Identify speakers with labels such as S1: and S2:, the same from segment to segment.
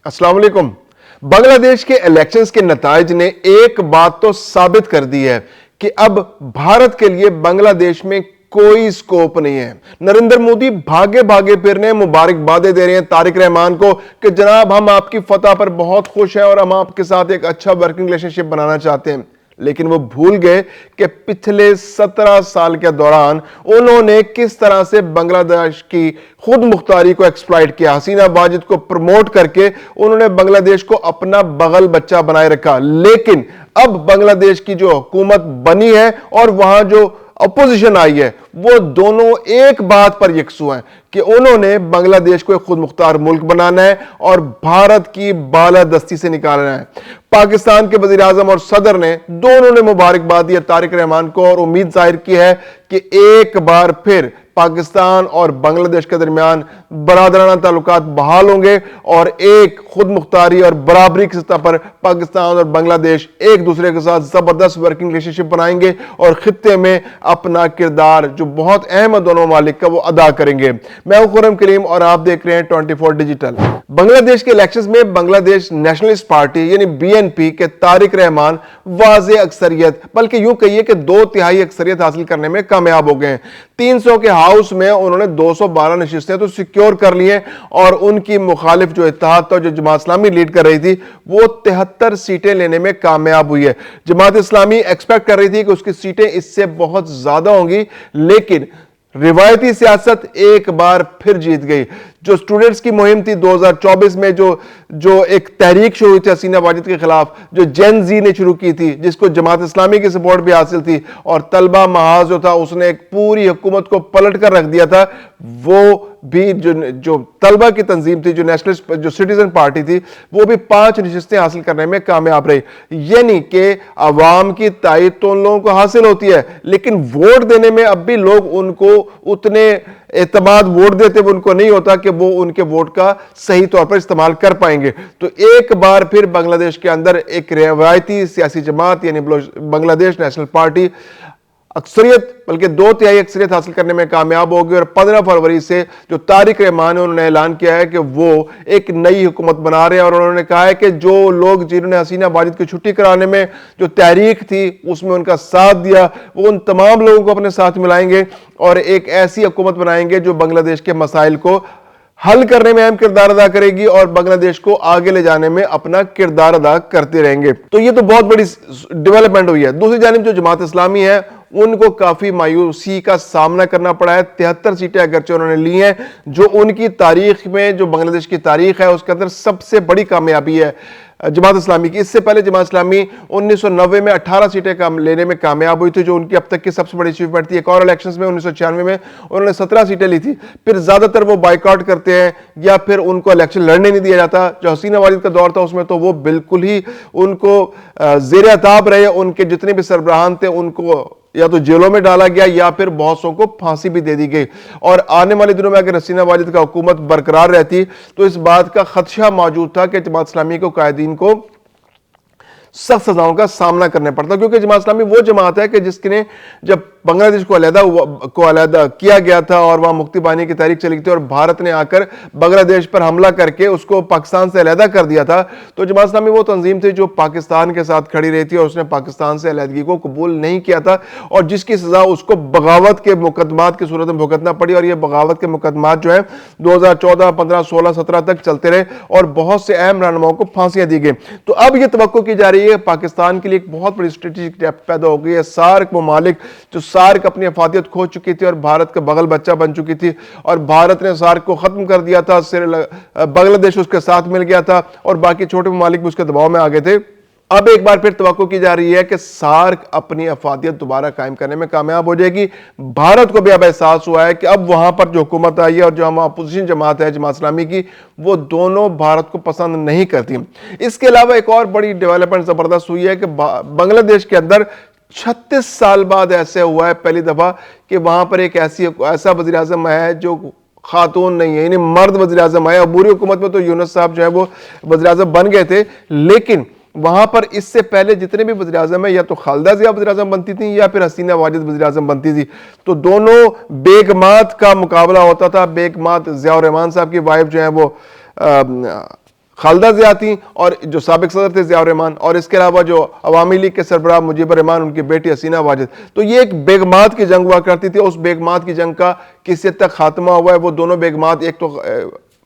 S1: अस्सलाम वालेकुम। बांग्लादेश के इलेक्शंस के नताइज ने एक बात तो साबित कर दी है कि अब भारत के लिए बांग्लादेश में कोई स्कोप नहीं है। नरेंद्र मोदी भागे भागे फिरने मुबारकबादें दे रहे हैं तारिक रहमान को कि जनाब हम आपकी फतह पर बहुत खुश हैं और हम आपके साथ एक अच्छा वर्किंग रिलेशनशिप बनाना चाहते हैं। लेकिन वो भूल गए कि पिछले 17 साल के दौरान उन्होंने किस तरह से बांग्लादेश की खुद मुख्तारी को एक्सप्लॉइट किया। हसीना वाजिद को प्रमोट करके उन्होंने बांग्लादेश को अपना बगल बच्चा बनाए रखा। लेकिन अब बांग्लादेश की जो हुकूमत बनी है और वहां जो अपोजिशन आई है, वो दोनों एक बात पर यकसू हैं कि उन्होंने बांग्लादेश को एक खुद मुख्तार मुल्क बनाना है और भारत की बालादस्ती से निकालना है। पाकिस्तान के वजीर आजम और सदर ने दोनों ने मुबारकबाद दी तारिक रहमान को और उम्मीद जाहिर की है कि एक बार फिर पाकिस्तान और बांग्लादेश के दरमियान बरादराना ताल्लुकात बहाल होंगे और एक खुद मुख्तारी और बराबरी की सतह पर पाकिस्तान और बांग्लादेश एक दूसरे के साथ जबरदस्त वर्किंग रिलेशनशिप बनाएंगे और खित्ते में अपना किरदार जो बहुत अहम है दोनों ममालिक का वो अदा करेंगे। मैं हूं खुर्रम करीम और आप देख रहे हैं 24 डिजिटल। बांग्लादेश के इलेक्शंस में बांग्लादेश नेशनलिस्ट पार्टी यानी बीएनपी के तारिक रहमान वाज़े अक्सरियत बल्कि यूं कहिए कि 2/3 अक्सरियत हासिल करने में कामयाब हो गए। 300 के हाउस में उन्होंने 212 नशिस्तें तो सिक्योर कर ली हैं और उनकी मुखालिफ जो इत्तेहाद था जो जमात इस्लामी लीड कर रही थी वो 73 सीटें लेने में कामयाब हुई है। जमात इस्लामी एक्सपेक्ट कर रही थी कि उसकी सीटें इससे बहुत ज्यादा होंगी, लेकिन रिवायती सियासत एक बार फिर जीत गई। जो स्टूडेंट्स की मुहिम थी 2024 में जो एक तहरीक शुरू हुई थी हसीना वाजिद के खिलाफ, जो जेन जी ने शुरू की थी, जिसको जमात इस्लामी की सपोर्ट भी हासिल थी और तलबा महाज जो था उसने एक पूरी हुकूमत को पलट कर रख दिया था, वो भी जो तलबा की तंजीम थी, जो नेशनलिस्ट जो सिटीजन पार्टी थी, वो भी 5 नशिस्तें हासिल करने में कामयाब रही। यानी कि अवाम की तायद तो उन लोगों को हासिल होती है, लेकिन वोट देने में अब भी लोग उनको उतने एतमाद वोट देते हुए उनको नहीं होता कि वो उनके वोट का सही तौर पर इस्तेमाल कर पाएंगे। तो एक बार फिर बांग्लादेश के अंदर एक रिवायती सियासी जमात यानी बांग्लादेश नेशनल पार्टी अक्सरियत बल्कि 2/3 अक्सरियत हासिल करने में कामयाब होगी और 15 फरवरी से जो तारिक रहमान उन्होंने ऐलान किया है कि वो एक नई हुकूमत बना रहे हैं और उन्होंने कहा है कि जो लोग जिन्होंने हसीना वाजिद की छुट्टी कराने में जो तहरीक थी उसमें उनका साथ दिया, वो उन तमाम लोगों को अपने साथ मिलाएंगे और एक ऐसी हुकूमत बनाएंगे जो बांग्लादेश के मसाइल को हल करने में अहम किरदार अदा करेगी और बांग्लादेश को आगे ले जाने में अपना किरदार अदा करते रहेंगे। तो ये तो बहुत बड़ी डेवलपमेंट हुई है। दूसरी जानिब जो जमात इस्लामी है उनको काफी मायूसी का सामना करना पड़ा है। 73 सीटें अगरचे उन्होंने ली हैं, जो उनकी तारीख में जो बांग्लादेश की तारीख है उसके अंदर सबसे बड़ी कामयाबी है जमात इस्लामी की। इससे पहले जमात इस्लामी 1990 में 18 सीटें लेने में कामयाब हुई थी, जो उनकी अब तक की सबसे बड़ी अचीवमेंट थी। एक और इलेक्शंस में 1996 में उन्होंने 17 सीटें ली थी। फिर ज्यादातर वो बाइकआउट करते हैं या फिर उनको इलेक्शन लड़ने नहीं दिया जाता। जो हसीना वाजिद का दौर था उसमें तो वो बिल्कुल ही उनको ज़ेर अताब रहे। उनके जितने भी सरबराहान थे उनको या तो जेलों में डाला गया या फिर बहुत सौ को फांसी भी दे दी गई। और आने वाले दिनों में अगर हसीना वाजिद का हुकूमत बरकरार रहती तो इस बात का खदशा मौजूद था कि जमात इस्लामी को कायदीन को सख्त सजाओं का सामना करना पड़ता, क्योंकि जमात इस्लामी वो जमात है कि जिसने जब बांग्लादेश को अलहदा किया गया था और वहां मुक्ति पाने की तहरीक चली थी और भारत ने आकर बांग्लादेश पर हमला करके उसको पाकिस्तान से अलहदा कर दिया था, तो जमात इस्लामी वो तंजीम थी जो पाकिस्तान के साथ खड़ी रही थी और उसने पाकिस्तान से अलहदगी को कबूल नहीं किया था और जिसकी सजा उसको बगावत के मुकदमात की सूरत में भुगतना पड़ी। और ये बगावत के मुकदमात जो है 2014, 15, 16, 17 तक चलते रहे और बहुत से अहम रहनुमाओं को फांसियां दी गई। तो अब यह तवक्को की जा रही है पाकिस्तान के लिए एक बहुत बड़ी स्ट्रेटेजिक गैप पैदा हो गई है। सार्क ममालिक जो सार्क अपनी अफादियत खो चुकी थी और भारत का बगल बच्चा बन चुकी थी और भारत ने सार्क को खत्म कर दिया था, बांग्लादेश उसके साथ मिल गया था और बाकी छोटे ममालिक भी उसके दबाव में आ गए थे। अब एक बार फिर तवक्को की जा रही है कि सार्क अपनी अफादियत दोबारा कायम करने में कामयाब हो जाएगी। भारत को भी अब एहसास हुआ है कि अब वहां पर जो हुकूमत आई है और जो हम अपोजिशन जमात है जमात इस्लामी की, वो दोनों भारत को पसंद नहीं करती। इसके अलावा एक और बड़ी डेवलपमेंट जबरदस्त हुई है कि बांग्लादेश के अंदर 36 साल बाद ऐसे हुआ है पहली दफा कि वहां पर एक ऐसा वजीर आजम है जो खातून नहीं है, यानी मर्द वजीर आजम है। अबूरी हुकूमत में तो यूनुस साहब जो है वो वजीर आजम बन गए थे, लेकिन वहां पर इससे पहले जितने भी वज़ीर आज़म है या तो खालिदा ज़िया वज़ीर आज़म बनती थी या फिर हसीना वाजिद वज़ीर आज़म बनती थी। तो दोनों बेगमात का मुकाबला होता था। बेगमात ज़िया रहमान साहब की वाइफ जो है वो خالدہ ضیاء تھیں اور جو سابق صدر تھے ضیاء الرحمان، اور اس کے علاوہ جو عوامی لیگ کے سربراہ مجیب الرحمان، ان کی بیٹی حسینہ واجد. تو یہ ایک بیگمات کی جنگ ہوا کرتی تھی. اس بیگمات کی جنگ کا کسی حد تک خاتمہ ہوا ہے. وہ دونوں بیگمات ایک تو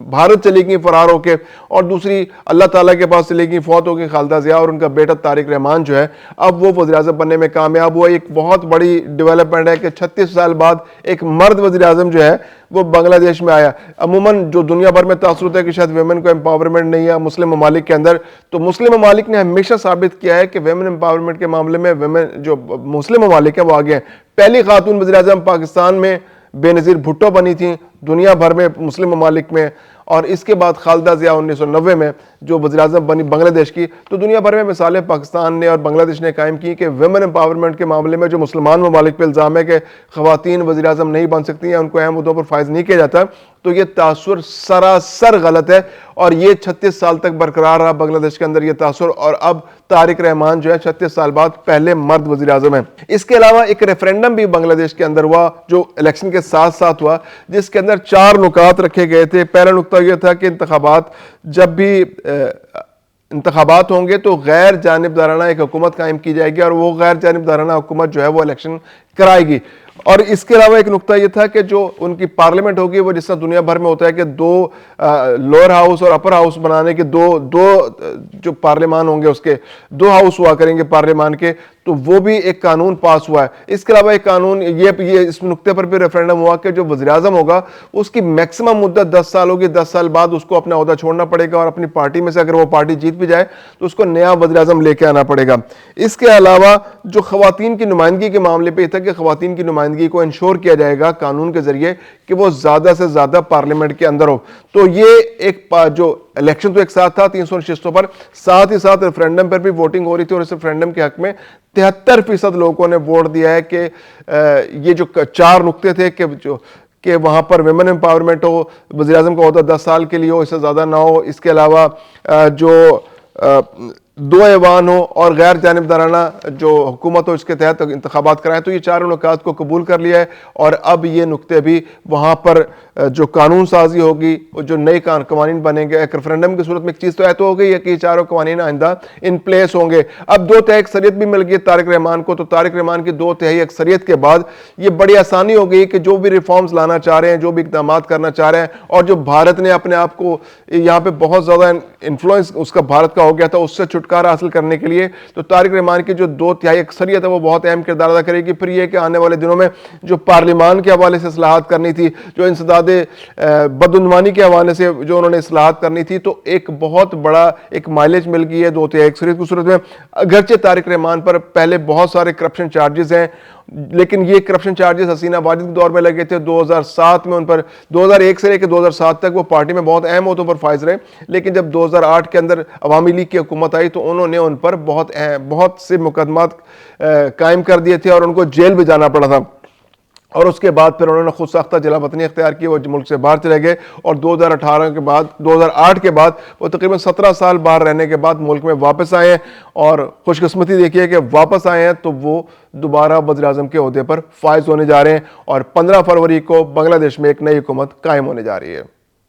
S1: بھارت چلی گئیں فرار ہو کے، اور دوسری اللہ تعالیٰ کے پاس چلی گئیں، فوت ہو گئی خالدہ ضیاء، اور ان کا بیٹا طارق رحمان جو ہے اب وہ وزیر اعظم بننے میں کامیاب ہوا. ایک بہت بڑی ڈیولپمنٹ ہے کہ 36 سال بعد ایک مرد وزیر اعظم جو ہے وہ بنگلہ دیش میں آیا. عموماً جو دنیا بھر میں تاثر ہوتا ہے کہ شاید ویمن کو امپاورمنٹ نہیں ہے مسلم ممالک کے اندر، تو مسلم ممالک نے ہمیشہ ثابت کیا ہے کہ ویمن امپاورمنٹ کے معاملے میں ویمن جو مسلم ممالک ہیں وہ آگے ہیں. پہلی خاتون وزیر اعظم پاکستان میں بے نظیر بھٹو بنی تھیں دنیا بھر میں مسلم ممالک میں، اور اس کے بعد خالدہ ضیاء 1990 میں جو وزیر اعظم بنی بنگلہ دیش کی. تو دنیا بھر میں مثالیں پاکستان نے اور بنگلہ دیش نے قائم کی کہ ویمن امپاورمنٹ کے معاملے میں جو مسلمان ممالک پہ الزام ہے کہ خواتین وزیر اعظم نہیں بن سکتی ہیں، ان کو اہم عہدوں پر فائز نہیں کیا جاتا، تو یہ تاثر سراسر غلط ہے. اور یہ 36 سال تک برقرار رہا بنگلہ دیش کے اندر یہ تاثر، اور اب طارق رحمان جو ہے 36 سال بعد پہلے مرد وزیر اعظم ہیں. اس کے علاوہ ایک ریفرینڈم بھی بنگلہ دیش کے اندر ہوا جو الیکشن کے ساتھ ساتھ ہوا، جس کے اندر 4 نکات رکھے گئے تھے. پہلا نکتہ یہ تھا کہ انتخابات جب بھی انتخابات ہوں گے تو غیر جانبدارانہ ایک حکومت قائم کی جائے گی، اور وہ غیر جانبدارانہ حکومت جو ہے وہ الیکشن کرائے گی. اور اس کے علاوہ ایک نکتہ یہ تھا کہ جو ان کی پارلیمنٹ ہوگی وہ جس طرح دنیا بھر میں ہوتا ہے کہ 2 لوئر ہاؤس اور اپر ہاؤس بنانے کے دو جو پارلیمان ہوں گے اس کے 2 ہاؤس ہوا کریں گے پارلیمان کے، تو وہ بھی ایک قانون پاس ہوا ہے. اس کے علاوہ ایک قانون یہ اس نکتے پر بھی ریفرینڈم ہوا کہ جو وزیر اعظم ہوگا اس کی میکسیمم مدت 10 سال ہوگی. 10 سال بعد اس کو اپنا عہدہ چھوڑنا پڑے گا، اور اپنی پارٹی میں سے اگر وہ پارٹی جیت بھی جائے تو اس کو نیا وزیر اعظم لے کے آنا پڑے گا. اس کے علاوہ جو خواتین کی نمائندگی کے معاملے پہ یہ تھا کہ خواتین کی نمائندگی کو انشور کیا جائے گا قانون کے ذریعے کہ وہ زیادہ سے زیادہ پارلیمنٹ کے اندر ہو. تو یہ ایک جو الیکشن تو ایک ساتھ تھا 300 نشستوں پر، ساتھ ہی ساتھ ریفرینڈم پر بھی ووٹنگ ہو رہی تھی، اور اس ریفرینڈم کے حق میں 73% لوگوں نے ووٹ دیا ہے کہ یہ جو 4 نکتے تھے کہ وہاں پر ویمن امپاورمنٹ ہو، وزیر اعظم کا عہدہ 10 سال کے لیے ہو، اس سے زیادہ نہ ہو، اس کے علاوہ جو 2 ایوان ہو، اور غیر جانبدارانہ جو حکومت ہو اس کے تحت انتخابات کرائیں. تو یہ 4 نکات کو قبول کر لیا ہے، اور اب یہ نکتے بھی وہاں پر جو قانون سازی ہوگی، جو نئے قوانین بنیں گے ایک ریفرینڈم کی صورت میں. ایک چیز تو ہو گئی ہے کہ یہ 4 قوانین آئندہ ان پلیس ہوں گے. اب 2/3 اکثریت بھی مل گئی طارق رحمان کو، تو طارق رحمان کی 2/3 اکثریت کے بعد یہ بڑی آسانی ہو گئی کہ جو بھی ریفارمز لانا چاہ رہے ہیں، جو بھی اقدامات کرنا چاہ رہے ہیں، اور جو بھارت نے اپنے آپ کو یہاں پہ بہت زیادہ انفلوئنس اس کا بھارت کا ہو گیا تھا، اس سے چھٹکارا حاصل کرنے کے لیے تو طارق رحمان کی جو 2/3 اکثریت ہے وہ بہت اہم کردار ادا کرے گی. پھر یہ کہ آنے والے دنوں میں جو پارلیمان کے حوالے سے اصلاحات کرنی تھی، جو انسداد بدعنوانی کے حوالے سے جو انہوں نے اصلاحات کرنی تھی، تو ایک بہت بڑا ایک مائلیج مل گئی ہے 2/3 اکثریت کی صورت میں. اگرچہ طارق رحمان پر پہلے بہت سارے کرپشن چارجز ہیں، لیکن یہ کرپشن چارجز حسینہ واجد کے دور میں لگے تھے. 2007 میں ان پر 2001 سے لے کے 2007 تک وہ پارٹی میں بہت اہم عہدوں پر فائز رہے، لیکن جب 2008 کے اندر عوامی لیگ کی حکومت آئی تو انہوں نے ان پر بہت سے مقدمات قائم کر دیے تھے، اور ان کو جیل بھی جانا پڑا تھا. اور اس کے بعد پھر انہوں نے خود ساختہ جلا وطنی اختیار کی، وہ ملک سے باہر چلے گئے، اور 2008 کے بعد وہ تقریباً 17 سال باہر رہنے کے بعد ملک میں واپس آئے ہیں. اور خوش قسمتی دیکھیے کہ واپس آئے ہیں تو وہ دوبارہ وزیر اعظم کے عہدے پر فائز ہونے جا رہے ہیں، اور 15 فروری کو بنگلہ دیش میں ایک نئی حکومت قائم ہونے جا رہی ہے.